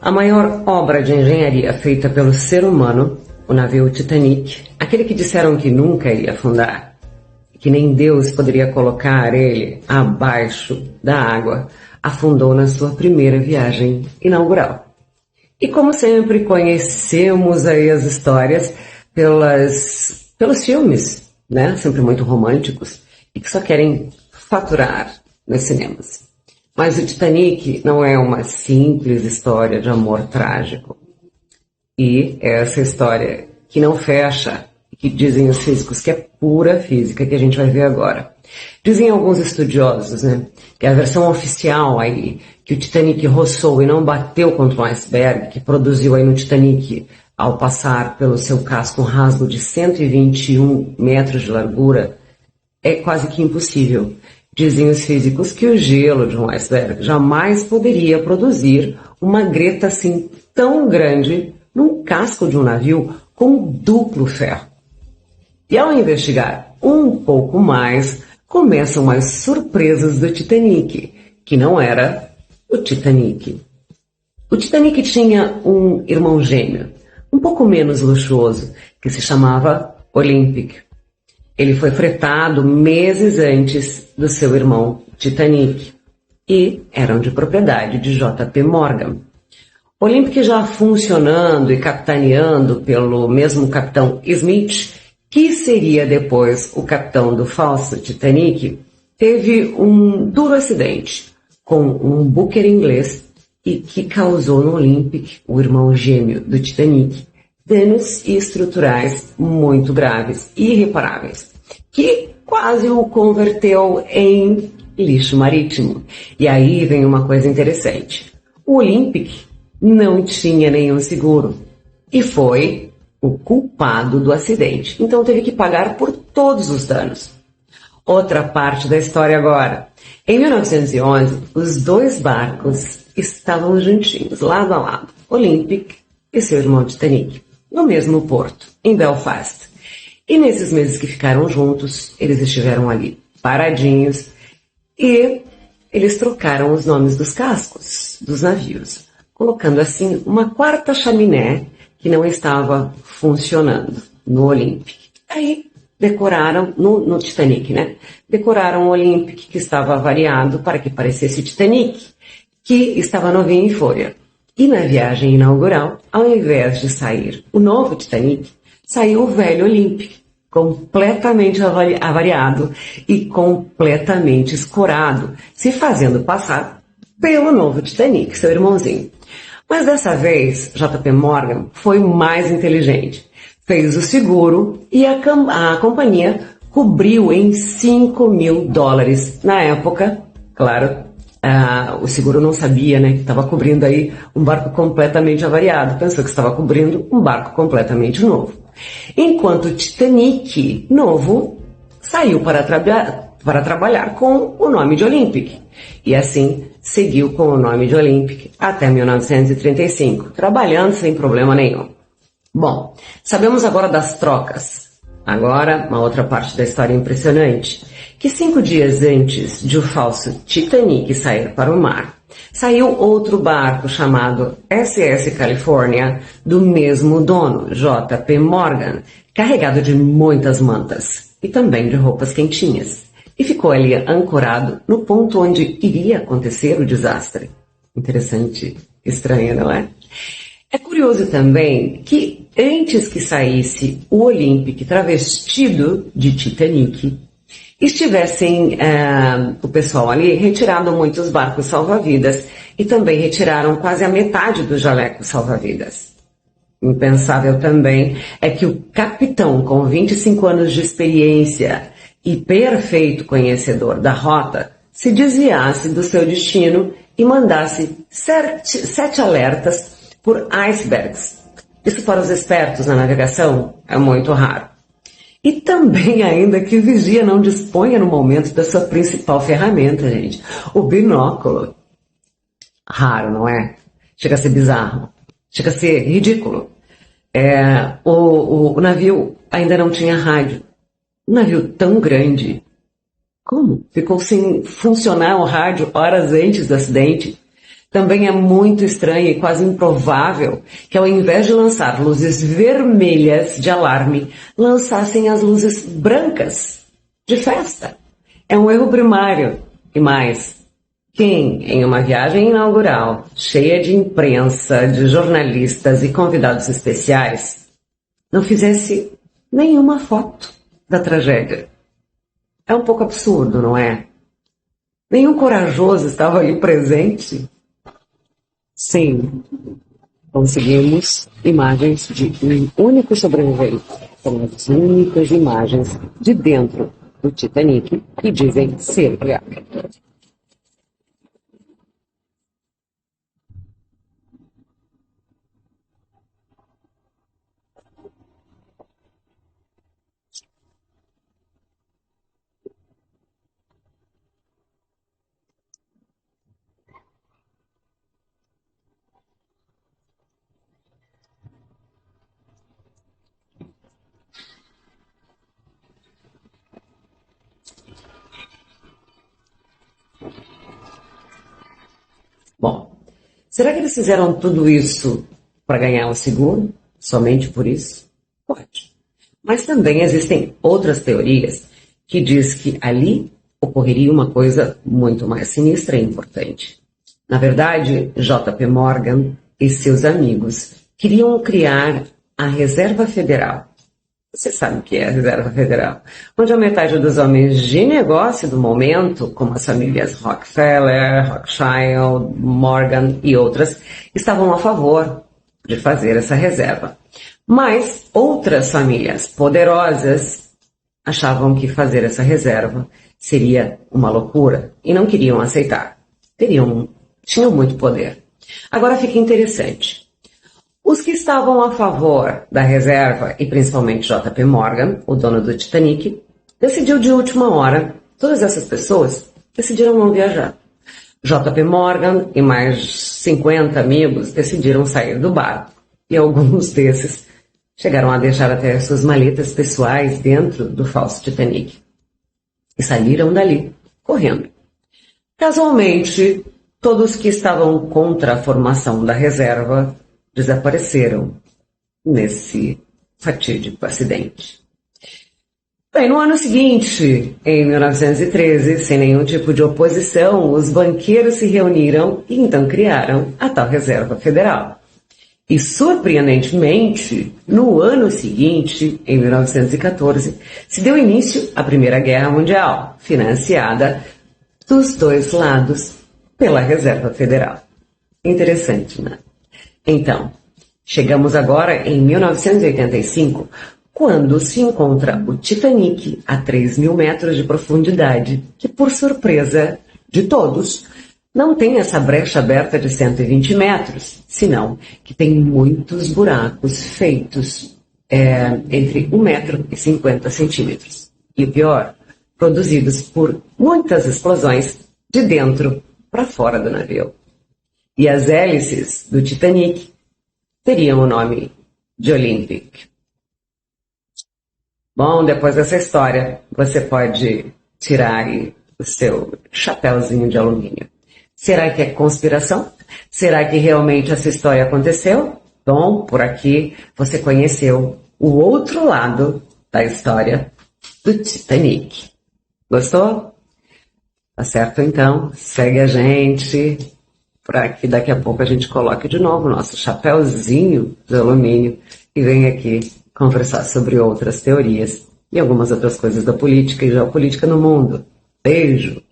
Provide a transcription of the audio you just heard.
A maior obra de engenharia feita pelo ser humano, o navio Titanic, aquele que disseram que nunca ia afundar, que nem Deus poderia colocar ele abaixo da água, afundou na sua primeira viagem inaugural. E como sempre, conhecemos aí as histórias pelos filmes, né? Sempre muito românticos e que só querem faturar nos cinemas. Mas o Titanic não é uma simples história de amor trágico. E é essa história que não fecha, que dizem os físicos que é pura física, que a gente vai ver agora. Dizem alguns estudiosos, né, que a versão oficial aí, que o Titanic roçou e não bateu contra um iceberg, que produziu aí no Titanic, ao passar pelo seu casco um rasgo de 121 metros de largura, é quase que impossível. Dizem os físicos que o gelo de um iceberg jamais poderia produzir uma greta assim tão grande num casco de um navio com duplo ferro. E ao investigar um pouco mais, começam as surpresas do Titanic, que não era o Titanic. O Titanic tinha um irmão gêmeo, um pouco menos luxuoso, que se chamava Olympic. Ele foi fretado meses antes do seu irmão Titanic e eram de propriedade de J.P. Morgan. Olympic já funcionando e capitaneando pelo mesmo capitão Smith, que seria depois o capitão do falso Titanic, teve um duro acidente com um buque inglês e que causou no Olympic, o irmão gêmeo do Titanic, danos estruturais muito graves e irreparáveis, que quase o converteu em lixo marítimo. E aí vem uma coisa interessante. O Olympic não tinha nenhum seguro e foi o culpado do acidente. Então teve que pagar por todos os danos. Outra parte da história agora. Em 1911, os dois barcos estavam juntinhos, lado a lado, Olympic e seu irmão Titanic, no mesmo porto, em Belfast. E nesses meses que ficaram juntos, eles estiveram ali paradinhos e eles trocaram os nomes dos cascos dos navios, colocando assim uma quarta chaminé que não estava funcionando no Olympic. Aí decoraram, no Titanic, né? Decoraram o Olympic, que estava avariado para que parecesse o Titanic, que estava novinho em folha. E na viagem inaugural, ao invés de sair o novo Titanic, saiu o velho Olympic, completamente avariado e completamente escorado, se fazendo passar pelo novo Titanic, seu irmãozinho. Mas dessa vez, J.P. Morgan foi mais inteligente. Fez o seguro e a companhia cobriu em $5.000. Na época, claro, o seguro não sabia, né, que estava cobrindo aí um barco completamente avariado. Pensou que estava cobrindo um barco completamente novo. Enquanto o Titanic, novo, saiu para trabalhar com o nome de Olympic. E assim seguiu com o nome de Olympic até 1935, trabalhando sem problema nenhum. Bom, sabemos agora das trocas. Agora, uma outra parte da história impressionante, que 5 dias antes de o falso Titanic sair para o mar, saiu outro barco chamado SS California, do mesmo dono, J.P. Morgan, carregado de muitas mantas e também de roupas quentinhas. E ficou ali ancorado no ponto onde iria acontecer o desastre. Interessante, estranho, não é? É curioso também que antes que saísse o Olympic travestido de Titanic, estivessem o pessoal ali retirado muitos barcos salva-vidas e também retiraram quase a metade dos jalecos salva-vidas. Impensável também é que o capitão, com 25 anos de experiência e perfeito conhecedor da rota, se desviasse do seu destino e mandasse 7 alertas por icebergs. Isso para os espertos na navegação é muito raro. E também ainda que o vigia não disponha no momento da sua principal ferramenta, gente, o binóculo. Raro, não é? Chega a ser bizarro. Chega a ser ridículo. O navio ainda não tinha rádio. Um navio tão grande. Como? Ficou sem funcionar o rádio horas antes do acidente. Também é muito estranho e quase improvável que, ao invés de lançar luzes vermelhas de alarme, lançassem as luzes brancas de festa. É um erro primário. E mais, quem, em uma viagem inaugural, cheia de imprensa, de jornalistas e convidados especiais, não fizesse nenhuma foto da tragédia? É um pouco absurdo, não é? Nenhum corajoso estava ali presente. Sim, conseguimos imagens de um único sobrevivente. São as únicas imagens de dentro do Titanic que dizem ser reais. Bom, será que eles fizeram tudo isso para ganhar o seguro? Somente por isso? Pode. Mas também existem outras teorias que diz que ali ocorreria uma coisa muito mais sinistra e importante. Na verdade, J.P. Morgan e seus amigos queriam criar a Reserva Federal. Você sabe o que é a Reserva Federal? Onde a metade dos homens de negócio do momento, como as famílias Rockefeller, Rothschild, Morgan e outras, estavam a favor de fazer essa reserva. Mas outras famílias poderosas achavam que fazer essa reserva seria uma loucura e não queriam aceitar. Tinham muito poder. Agora fica interessante. Os que estavam a favor da reserva, e principalmente J.P. Morgan, o dono do Titanic, decidiu de última hora, todas essas pessoas decidiram não viajar. J.P. Morgan e mais 50 amigos decidiram sair do barco. E alguns desses chegaram a deixar até suas maletas pessoais dentro do falso Titanic. E saíram dali, correndo. Casualmente, todos que estavam contra a formação da reserva desapareceram nesse fatídico acidente. Bem, no ano seguinte, em 1913, sem nenhum tipo de oposição, os banqueiros se reuniram e então criaram a tal Reserva Federal. E, surpreendentemente, no ano seguinte, em 1914, se deu início à Primeira Guerra Mundial, financiada dos dois lados pela Reserva Federal. Interessante, né? Então, chegamos agora em 1985, quando se encontra o Titanic a 3.000 metros de profundidade, que, por surpresa de todos, não tem essa brecha aberta de 120 metros, senão que tem muitos buracos feitos entre 1 metro e 50 centímetros. E o pior, produzidos por muitas explosões de dentro para fora do navio. E as hélices do Titanic teriam o nome de Olympic. Bom, depois dessa história, você pode tirar aí o seu chapéuzinho de alumínio. Será que é conspiração? Será que realmente essa história aconteceu? Bom, por aqui você conheceu o outro lado da história do Titanic. Gostou? Tá certo então? Segue a gente para que daqui a pouco a gente coloque de novo o nosso chapéuzinho de alumínio e venha aqui conversar sobre outras teorias e algumas outras coisas da política e geopolítica no mundo. Beijo!